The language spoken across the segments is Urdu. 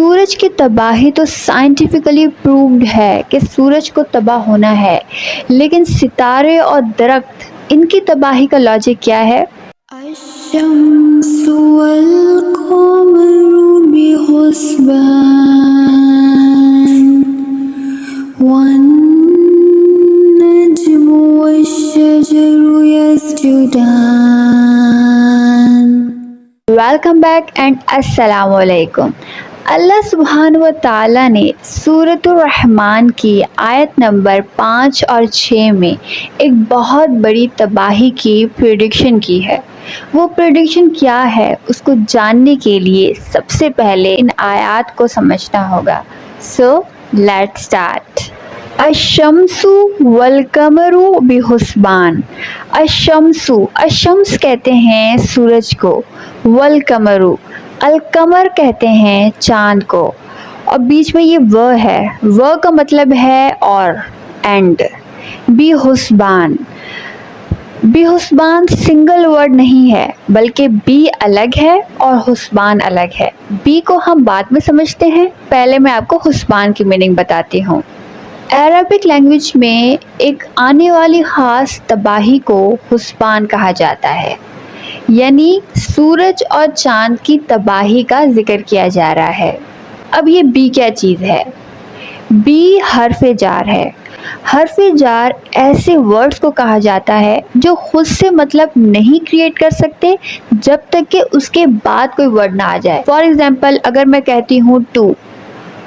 سورج کی تباہی تو سائنٹیفکلی پرووڈ ہے کہ سورج کو تباہ ہونا ہے، لیکن ستارے اور درخت ان کی تباہی کا لاجک کیا ہے؟ الشمس والقمر بحسبان والنجم والشجر يسجدان. ویلکم بیک اینڈ السلام علیکم. اللہ سبحانہ و تعالیٰ نے سورۃ الرحمن کی آیت نمبر 5 اور 6 میں ایک بہت بڑی تباہی کی پریڈکشن کی ہے. وہ پریڈکشن کیا ہے اس کو جاننے کے لیے سب سے پہلے ان آیات کو سمجھنا ہوگا. So let's start. الشمس والقمر بحسبان. الشمس کہتے ہیں سورج کو، والقمر القمر کہتے ہیں چاند کو، اور بیچ میں یہ و ہے. و کا مطلب ہے اور، اینڈ. بحسبان سنگل ورڈ نہیں ہے، بلکہ بی الگ ہے اور حسبان الگ ہے. بی کو ہم بعد میں سمجھتے ہیں، پہلے میں آپ کو حسبان کی میننگ بتاتی ہوں. عربک لینگویج میں ایک آنے والی خاص تباہی کو حسبان کہا جاتا ہے، یعنی سورج اور چاند کی تباہی کا ذکر کیا جا رہا ہے. اب یہ بی کیا چیز ہے؟ بی حرف جار ہے. حرف جار ایسے ورڈز کو کہا جاتا ہے جو خود سے مطلب نہیں کریٹ کر سکتے جب تک کہ اس کے بعد کوئی ورڈ نہ آ جائے. فار ایگزامپل اگر میں کہتی ہوں ٹو،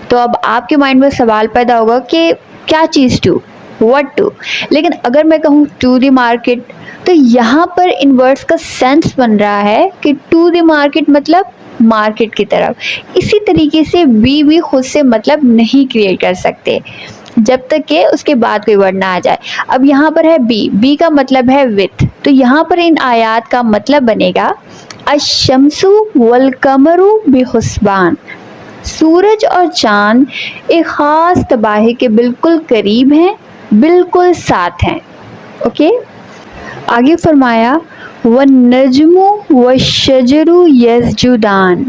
تو اب آپ کے مائنڈ میں سوال پیدا ہوگا کہ کیا چیز ٹو، واٹ ٹو. لیکن اگر میں کہوں ٹو دی مارکیٹ، تو یہاں پر ان ورڈز کا سینس بن رہا ہے کہ ٹو دی مارکیٹ مطلب مارکیٹ کی طرف. اسی طریقے سے بھی خود سے مطلب نہیں کریٹ کر سکتے جب تک کہ اس کے بعد کوئی ورڈ نہ آ جائے. اب یہاں پر ہے بی کا مطلب ہے وتھ، تو یہاں پر ان آیات کا مطلب بنے گا الشمس والقمر بحسبان. سورج اور چاند ایک خاص تباہی کے بالکل قریب ہیں، بالکل ساتھ ہیں. اوکے، آگے فرمایا والنجم والشجر یسجدان.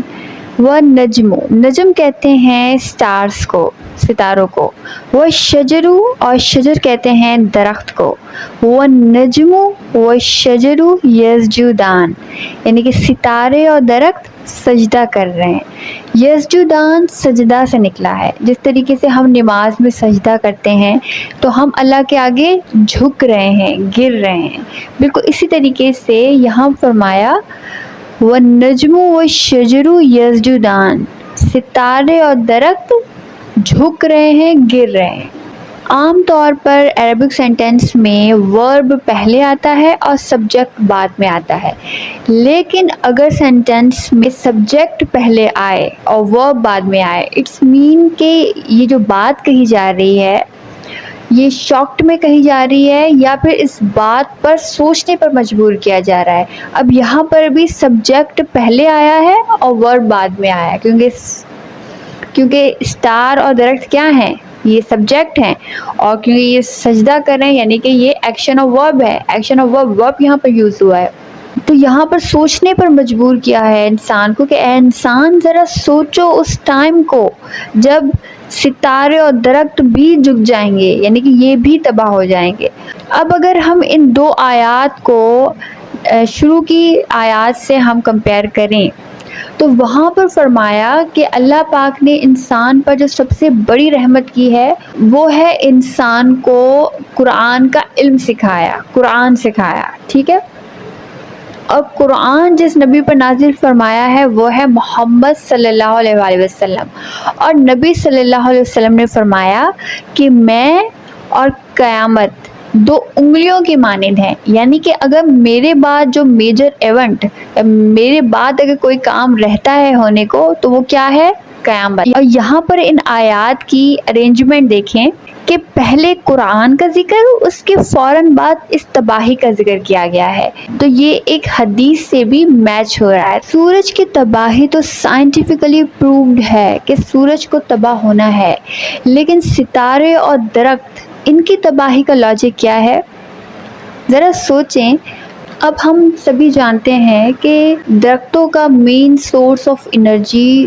نجم کہتے ہیں سٹارز کو، ستاروں کو. والشجر اور شجر کہتے ہیں درخت کو. والنجم والشجر یسجدان، یعنی کہ ستارے اور درخت سجدہ کر رہے ہیں. یسجدان سجدہ سے نکلا ہے. جس طریقے سے ہم نماز میں سجدہ کرتے ہیں تو ہم اللہ کے آگے جھک رہے ہیں، گر رہے ہیں. بالکل اسی طریقے سے یہاں فرمایا والنجم والشجر یسجدان، ستارے اور درخت جھک رہے ہیں، گر رہے ہیں. عام طور پر عربک سینٹینس میں ورب پہلے آتا ہے اور سبجیکٹ بعد میں آتا ہے، لیکن اگر سینٹینس میں سبجیکٹ پہلے آئے اور ورب بعد میں آئے، اٹس مین کہ یہ جو بات کہی جا رہی ہے یہ شاکٹ میں کہی جا رہی ہے یا پھر اس بات پر سوچنے پر مجبور کیا جا رہا ہے. اب یہاں پر بھی سبجیکٹ پہلے آیا ہے اور ورب بعد میں آیا ہے، کیونکہ اسٹار اور درخت کیا ہیں؟ یہ سبجیکٹ ہیں، اور کیونکہ یہ سجدہ کر رہے ہیں یعنی کہ یہ ایکشن آف ورب ہے. ایکشن آف ورب یہاں پر یوز ہوا ہے، تو یہاں پر سوچنے پر مجبور کیا ہے انسان کو کہ اے انسان ذرا سوچو اس ٹائم کو جب ستارے اور درخت بھی جھک جائیں گے، یعنی کہ یہ بھی تباہ ہو جائیں گے. اب اگر ہم ان دو آیات کو شروع کی آیات سے ہم کمپیئر کریں تو وہاں پر فرمایا کہ اللہ پاک نے انسان پر جو سب سے بڑی رحمت کی ہے وہ ہے انسان کو قرآن کا علم سکھایا، قرآن سکھایا. ٹھیک ہے، اور قرآن جس نبی پر نازل فرمایا ہے وہ ہے محمد صلی اللہ علیہ وآلہ وسلم. اور نبی صلی اللہ علیہ وسلم نے فرمایا کہ میں اور قیامت دو انگلیوں کی مانند ہیں، یعنی کہ اگر میرے بعد جو میجر ایونٹ، میرے بعد اگر کوئی کام رہتا ہے ہونے کو تو وہ کیا ہے؟ قیامت. اور یہاں پر ان آیات کی ارینجمنٹ دیکھیں کہ پہلے قرآن کا ذکر، اس کے فوراً بعد اس تباہی کا ذکر کیا گیا ہے. تو یہ ایک حدیث سے بھی میچ ہو رہا ہے. سورج کی تباہی تو سائنٹیفکلی پرووڈ ہے کہ سورج کو تباہ ہونا ہے، لیکن ستارے اور درخت ان کی تباہی کا لاجک کیا ہے؟ ذرا سوچیں. اب ہم سبھی جانتے ہیں کہ درختوں کا مین سورس آف انرجی